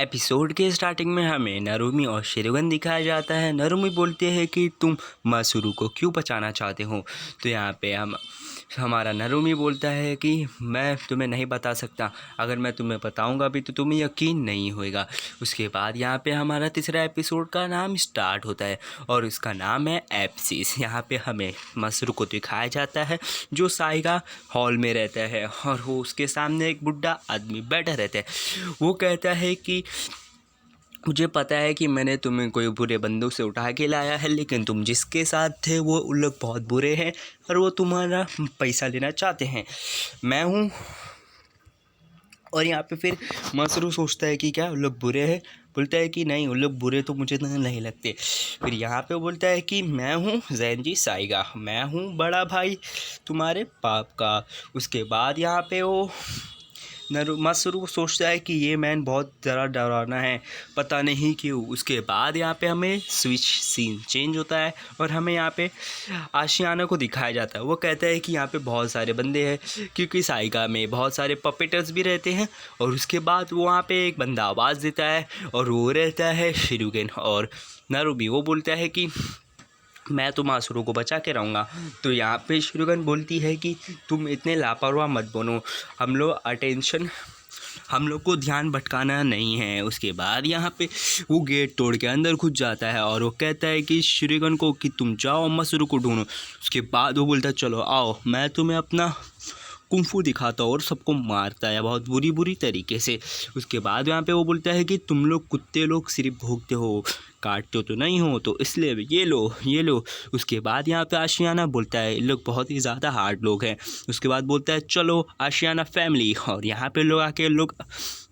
Episode के starting में हमें नरुमी और शिरुगन दिखाया जाता है। नरुमी बोलते हैं कि तुम मासुरू को क्यों बचाना चाहते हो। तो यहाँ पे हमारा नरुमी बोलता है कि मैं तुम्हें नहीं बता सकता, अगर मैं तुम्हें बताऊंगा भी तो तुम्हें यकीन नहीं होएगा। उसके बाद यहाँ पे हमारा तीसरा एपिसोड का नाम स्टार्ट होता है और उसका नाम है एप्सिस। यहाँ पे हमें मासुरू को दिखाया जाता है जो साइगा हॉल में रहता है और वो उसके सामने एक बुढ़ा आदमी बैठा रहता है। वो कहता है कि मुझे पता है कि मैंने तुम्हें कोई बुरे बंदों से उठा के लाया है, लेकिन तुम जिसके साथ थे वो उन लोग बहुत बुरे हैं और वो तुम्हारा पैसा लेना चाहते हैं। मैं हूँ। और यहाँ पे फिर मासुरू सोचता है कि क्या उन लोग बुरे हैं। बोलता है कि नहीं, उन लोग बुरे तो मुझे नहीं लगते। फिर यहाँ पे बोलता है कि मैं हूँ ज़ेंजी साइगा, मैं हूँ बड़ा भाई तुम्हारे पाप का। उसके बाद यहाँ पे वो मासुरू सोचता है कि ये मैन बहुत ज़्यादा डरावना है, पता नहीं क्यों। उसके बाद यहाँ पे हमें स्विच सीन चेंज होता है और हमें यहाँ पे आशियाना को दिखाया जाता है। वो कहता है कि यहाँ पे बहुत सारे बंदे हैं क्योंकि साइगा में बहुत सारे पपेटर्स भी रहते हैं। और उसके बाद वो वहाँ पे एक बंदा आवाज़ देता है और वो रहता है शिरुगेन और नरुमी। वो बोलता है कि मैं तो मासुरू को बचा के रहूँगा। तो यहाँ पे शिरुगन बोलती है कि तुम इतने लापरवाह मत बनो, हम लोग को ध्यान भटकाना नहीं है। उसके बाद यहाँ पे वो गेट तोड़ के अंदर घुस जाता है और वो कहता है कि शिरुगन को कि तुम जाओ मासुरू को ढूंढो। उसके बाद वो बोलता है चलो आओ, मैं तुम्हें अपना कुंफू दिखाता हूँ, और सबको मारता है बहुत बुरी तरीके से। उसके बाद यहाँ पे वो बोलता है कि तुम लोग कुत्ते लोग सिर्फ भोगते हो, काटते तो नहीं हो, तो इसलिए ये लो। उसके बाद यहाँ पे आशियाना बोलता है इन लोग बहुत ही ज़्यादा हार्ड लोग हैं। उसके बाद बोलता है चलो आशियाना फैमिली, और यहाँ पे लोग आके लोग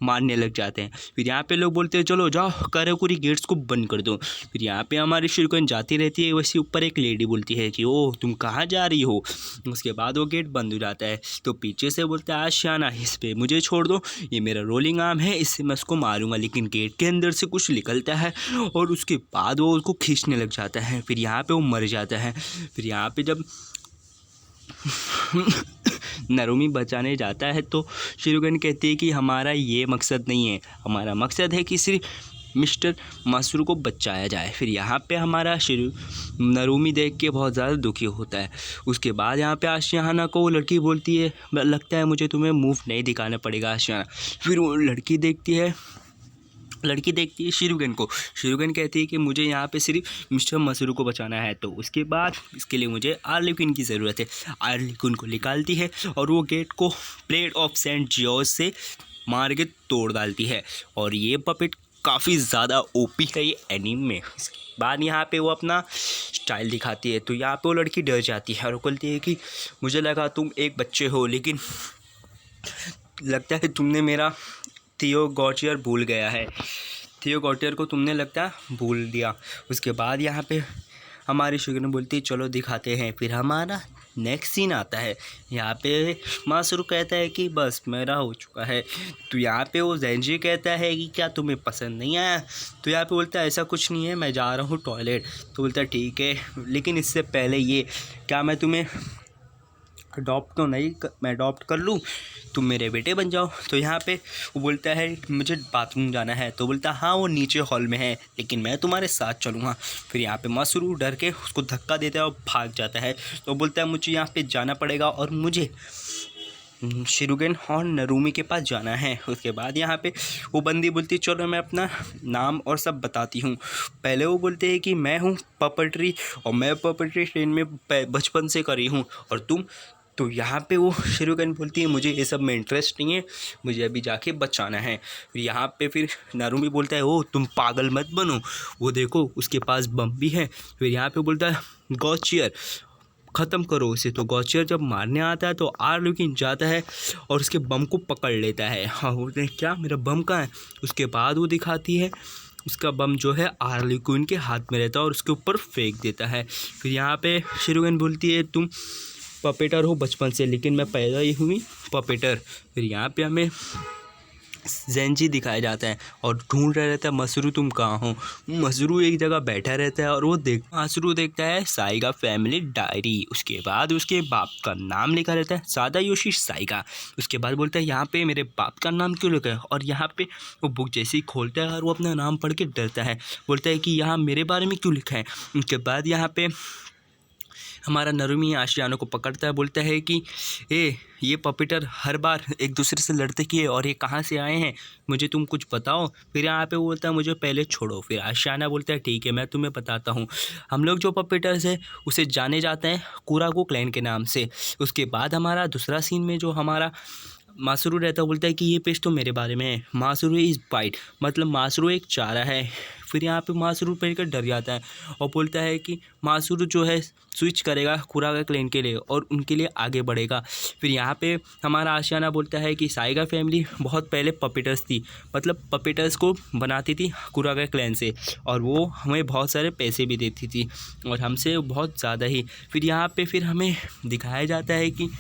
मारने लग जाते हैं। फिर यहाँ पे लोग बोलते हैं चलो जाओ काराकुरी गेट्स को बंद कर दो। फिर यहाँ पे हमारी शिरुगन जाती रहती है, वैसे ऊपर एक लेडी बोलती है कि ओह तुम कहाँ जा रही हो। उसके बाद वो गेट बंद हो जाता है। तो पीछे से बोलता है आशियाना इस पे मुझे छोड़ दो, ये मेरा रोलिंग आर्म है, इससे मैं उसको मारूंगा। लेकिन गेट के अंदर से कुछ निकलता है और उसके बाद वो उसको खींचने लग जाता है। फिर यहाँ पे वो मर जाता है। फिर यहाँ पे जब नरुमी बचाने जाता है तो शिरुगन कहती है कि हमारा ये मकसद नहीं है, हमारा मकसद है कि सिर्फ मिस्टर मासुरू को बचाया जाए। फिर यहाँ पे हमारा नरुमी देख के बहुत ज़्यादा दुखी होता है। उसके बाद यहाँ पे आशियाना को वो लड़की बोलती है लगता है मुझे तुम्हें मूव नहीं दिखाना पड़ेगा आशियाना। फिर वो लड़की देखती है शिरुगन को। शिरुगन कहती है कि मुझे यहाँ पे सिर्फ मिस्टर मासुरू को बचाना है, तो उसके बाद इसके लिए मुझे आर्लिक्विन की ज़रूरत है। आर्लिक्विन को निकालती है और वो गेट को प्लेट ऑफ सेंट जॉर्ज से मार के तोड़ डालती है। और ये पपेट काफ़ी ज़्यादा ओपी है ये एनीमे में। इसके बाद यहाँ पे वो अपना स्टाइल दिखाती है। तो यहाँ पे वो लड़की डर जाती है और बोलती है कि मुझे लगा तुम एक बच्चे हो, लेकिन लगता है तुमने मेरा थियो गॉटियर भूल गया है, थियो गॉटियर को तुमने लगता है भूल दिया। उसके बाद यहाँ पे हमारी शिरुगन बोलती है चलो दिखाते हैं। फिर हमारा नेक्स्ट सीन आता है। यहाँ पे मासुरू कहता है कि बस मेरा हो चुका है। तो यहाँ पे वो ज़ेंजी कहता है कि क्या तुम्हें पसंद नहीं आया। तो यहाँ पे बोलता है ऐसा कुछ नहीं है, मैं जा रहा हूँ टॉयलेट। तो बोलता है ठीक है, लेकिन इससे पहले ये क्या मैं तुम्हें मैं अडॉप्ट कर लूँ, तुम मेरे बेटे बन जाओ। तो यहाँ पे वो बोलता है मुझे बाथरूम जाना है। तो बोलता है हाँ वो नीचे हॉल में है, लेकिन मैं तुम्हारे साथ चलूँगा। फिर यहाँ पे मासुरू डर के उसको धक्का देता है और भाग जाता है। तो बोलता है मुझे यहाँ पे जाना पड़ेगा और मुझे शिरुगन और नरुमी के पास जाना है। उसके बाद यहाँ पे वो बंदी बोलती है चलो मैं अपना नाम और सब बताती हूँ। पहले वो बोलते हैं कि मैं हूँ पपटरी और मैं पपटरी ट्रेन में बचपन से करी हूँ, और तुम। तो यहाँ पे वो शिरुगन बोलती है मुझे ये सब में इंटरेस्ट नहीं है, मुझे अभी जाके बचाना है। यहाँ पे फिर नरुमी बोलता है ओ तुम पागल मत बनो, वो देखो उसके पास बम भी है। फिर यहाँ पे बोलता है गॉचियर ख़त्म करो उसे। तो गॉचियर जब मारने आता है तो आर्लिक्विन जाता है और उसके बम को पकड़ लेता है। हाँ बोलते हैं क्या मेरा बम कहाँ है। उसके बाद वो दिखाती है उसका बम जो है आर्लिक्विन के हाथ में रहता है और उसके ऊपर फेंक देता है। फिर यहाँ पे शिरुगन बोलती है तुम पपेटर हो बचपन से, लेकिन मैं पैदा ही हुई पपेटर। फिर यहाँ पे हमें ज़ेंजी दिखाया जाता है और ढूंढ रहा रहता है मसरू तुम कहाँ हो। मसरू एक जगह बैठा रहता है और वो मसरू देखता है साइगा फैमिली डायरी। उसके बाद उसके बाप का नाम लिखा रहता है सादायोशी साइगा। उसके बाद बोलता है यहाँ पे मेरे बाप का नाम क्यों लिखा है, और यहाँ पे वो बुक जैसे ही खोलता है और वो अपना नाम पढ़ के डरता है, बोलता है कि यहाँ मेरे बारे में क्यों लिखा है। उसके बाद यहाँ पे हमारा नरुमी आशियानो को पकड़ता है, बोलता है कि ये पपीटर हर बार एक दूसरे से लड़ते किए और ये कहाँ से आए हैं, मुझे तुम कुछ बताओ। फिर यहाँ पे वो बोलता है मुझे पहले छोड़ो। फिर आशियाना बोलता है ठीक है मैं तुम्हें बताता हूँ। हम लोग जो पपीटर्स है उसे जाने जाते हैं कुरागो क्लैन के नाम से। उसके बाद हमारा दूसरा सीन में जो हमारा मासरू रहता है बोलता है कि ये पेज तो मेरे बारे में है। मासरू इज़ बाइट, मतलब मासरू एक चारा है। फिर यहाँ पे मासरू पढ़ कर डर जाता है और बोलता है कि मासरू जो है स्विच करेगा कुरागा क्लैन के लिए और उनके लिए आगे बढ़ेगा। फिर यहाँ पे हमारा आशियाना बोलता है कि साइगा फैमिली बहुत पहले पपीटर्स थी, मतलब पपीटर्स को बनाती थी कुरागा क्लैन से, और वो हमें बहुत सारे पैसे भी देती थी और हमसे बहुत ज़्यादा ही। फिर यहाँ पे फिर हमें दिखाया जाता है कि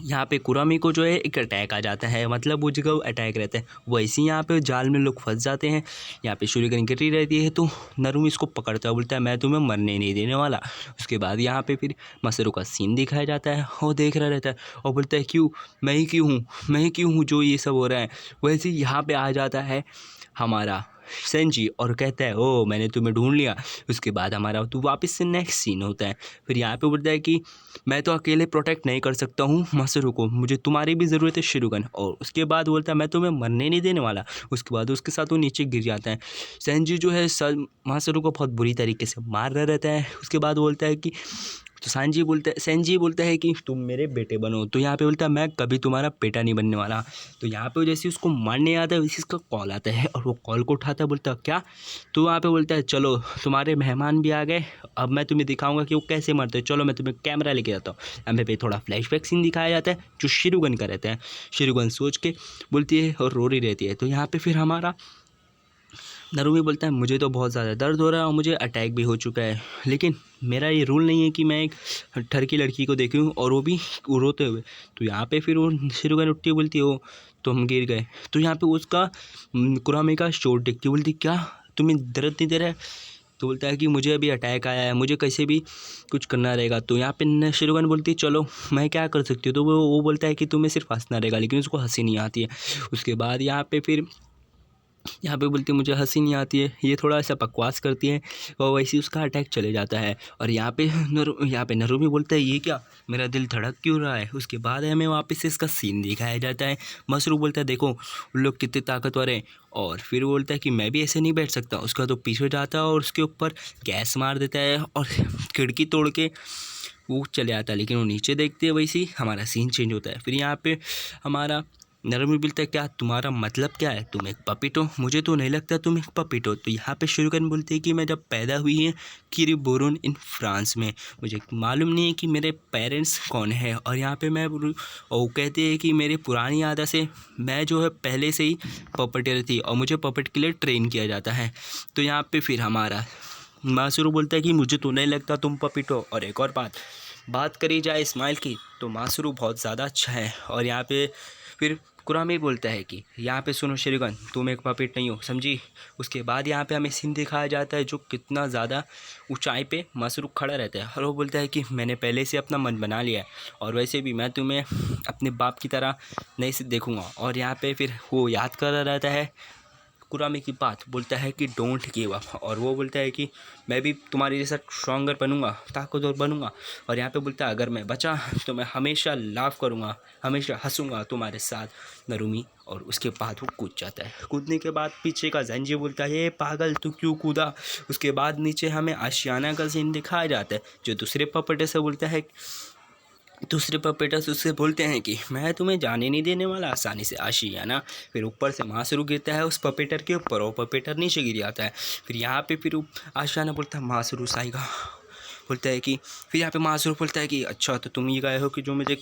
यहाँ पे कुरामी को जो है एक अटैक आ जाता है, मतलब वो जगह अटैक रहता है। वैसे ही यहाँ पे जाल में लोग फंस जाते हैं। यहाँ पे शूरिगन गिरी रहती है तो नरुमी इसको पकड़ता है, बोलता है मैं तुम्हें मरने नहीं देने वाला। उसके बाद यहाँ पे फिर मसरू का सीन दिखाया जाता है, वो देख रहा रहता है और बोलता है क्यों, मैं ही क्यों हूँ जो ये सब हो रहा है। वैसे ही यहाँ पे आ जाता है हमारा सेंजी और कहता है ओ मैंने तुम्हें ढूंढ लिया। उसके बाद हमारा तो वापस से नेक्स्ट सीन होता है। फिर यहाँ पे बोलता है कि मैं तो अकेले प्रोटेक्ट नहीं कर सकता हूँ मासरू को, मुझे तुम्हारी भी ज़रूरत है शिरुगन। और उसके बाद बोलता है मैं तुम्हें मरने नहीं देने वाला। उसके बाद उसके साथ वो नीचे गिर जाता है। सेंजी जो है मासरू को बहुत बुरी तरीके से मार रहा रहता है। उसके बाद बोलता है कि तो सेंजी बोलता है कि तुम मेरे बेटे बनो। तो यहाँ पे बोलता है मैं कभी तुम्हारा बेटा नहीं बनने वाला। तो यहाँ पे जैसे उसको मारने आता है वैसे इसका कॉल आता है और वो कॉल को उठाता है, बोलता है क्या। तो वहाँ पे बोलता है चलो तुम्हारे मेहमान भी आ गए, अब मैं तुम्हें दिखाऊंगा कि वो कैसे मरते हैं, चलो मैं तुम्हें कैमरा लेके जाता हूँ। हमें पे थोड़ा फ्लैशबैक सीन दिखाया जाता है जो शिरुगन का रहता है। शिरुगन सोच के बोलती है और रो रही रहती है। तो यहाँ पे फिर हमारा नरुमी बोलता है मुझे तो बहुत ज़्यादा दर्द हो रहा है और मुझे अटैक भी हो चुका है, लेकिन मेरा ये रूल नहीं है कि मैं एक ठर की लड़की को देखूं और वो भी रोते हुए। तो यहाँ पे फिर वो शिरुगन उठती बोलती हो तो हम गिर गए। तो यहाँ पे उसका कुरामे का चोट देखती बोलती क्या तुम्हें दर्द नहीं दे रहा है। तो बोलता है कि मुझे अभी अटैक आया है, मुझे कैसे भी कुछ करना रहेगा। तो यहाँ पे शिरुगन बोलती है चलो मैं क्या कर सकती हूँ। तो वो बोलता है कि तुम्हें सिर्फ हंसना रहेगा, लेकिन उसको हंसी नहीं आती है। उसके बाद यहाँ पे बोलती है मुझे हंसी नहीं आती है, ये थोड़ा सा बकवास करती है और वैसे ही उसका अटैक चले जाता है। और यहाँ पे नरुमी बोलता है ये क्या, मेरा दिल धड़क क्यों रहा है। उसके बाद हमें वापस से इसका सीन दिखाया जाता है। मसरू बोलता है देखो उन लोग कितने ताकतवर हैं, और फिर वो बोलता है कि मैं भी ऐसे नहीं बैठ सकता। उसका तो पीछे जाता है और उसके ऊपर गैस मार देता है और खिड़की तोड़ के वो चले आता है। लेकिन वो नीचे देखते हैं, वैसे ही हमारा सीन चेंज होता है। फिर यहाँ पे हमारा नरमी बोलता है क्या तुम्हारा मतलब क्या है, तुम एक पपिट हो, मुझे तो नहीं लगता तुम एक पपिट हो। तो यहाँ पे शिरुगन बोलती है कि मैं जब पैदा हुई है किरीबोरुन इन फ्रांस में, मुझे मालूम नहीं है कि मेरे पेरेंट्स कौन है। और यहाँ पे वो कहते हैं कि मेरी पुरानी आदत से मैं जो है पहले से ही पपेटर थी और मुझे पपेट के लिए ट्रेन किया जाता है। तो यहाँ पे फिर हमारा मासरू बोलता है कि मुझे तो नहीं लगता तुम पपिट हो। और एक और बात करी जाए इस्माइल की तो मासरू बहुत ज़्यादा अच्छा है। और यहाँ पे फिर कुरामी बोलता है कि यहाँ पे सुनो शिरुगन तुम एक पपेट नहीं हो, समझी। उसके बाद यहाँ पे हमें सीन दिखाया जाता है जो कितना ज़्यादा ऊंचाई पे मासरू खड़ा रहता है और वो बोलता है कि मैंने पहले से अपना मन बना लिया है और वैसे भी मैं तुम्हें अपने बाप की तरह नहीं से देखूँगा। और यहाँ पे फिर वो याद कर रहा रहता है कुरामी की बात, बोलता है कि डोंट गिव अप। और वो बोलता है कि मैं भी तुम्हारे जैसा स्ट्रॉन्गर बनूंगा, ताकतवर बनूंगा। और यहाँ पे बोलता है अगर मैं बचा तो मैं हमेशा लाफ करूंगा, हमेशा हंसूंगा तुम्हारे साथ नरुमी। और उसके बाद वो कूद जाता है। कूदने के बाद पीछे का ज़ेंजी बोलता है ये पागल तू क्यों कूदा। उसके बाद नीचे हमें आशियाना का सीन दिखाया जाता है जो दूसरे पपेटे से बोलता है, दूसरे पपेटर्स उससे बोलते हैं कि मैं तुम्हें जाने नहीं देने वाला आसानी से आशियाना। फिर ऊपर से मासरू गिरता है उस पपेटर के ऊपर, वो पपेटर नीचे गिर जाता है। फिर यहाँ पे फिर आशियाना बोलता है मासरू साइगा, बोलता है कि फिर यहाँ पे मासरू बोलता है कि अच्छा तो तुम ये गए हो कि जो मुझे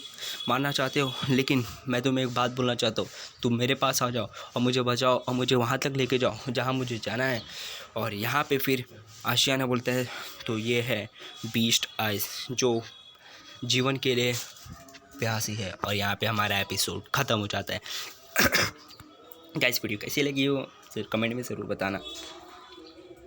मारना चाहते हो, लेकिन मैं तुम्हें एक बात बोलना चाहता हूँ, तुम मेरे पास आ जाओ और मुझे बचाओ और मुझे वहाँ तक लेके जाओ जहाँ मुझे जाना है। और यहाँ पे फिर आशियाना बोलता है तो ये है बीस्ट आइज जो जीवन के लिए प्यासी है। और यहाँ पे हमारा एपिसोड ख़त्म हो जाता है। गाइस वीडियो कैसी लगी हो फिर कमेंट में ज़रूर बताना।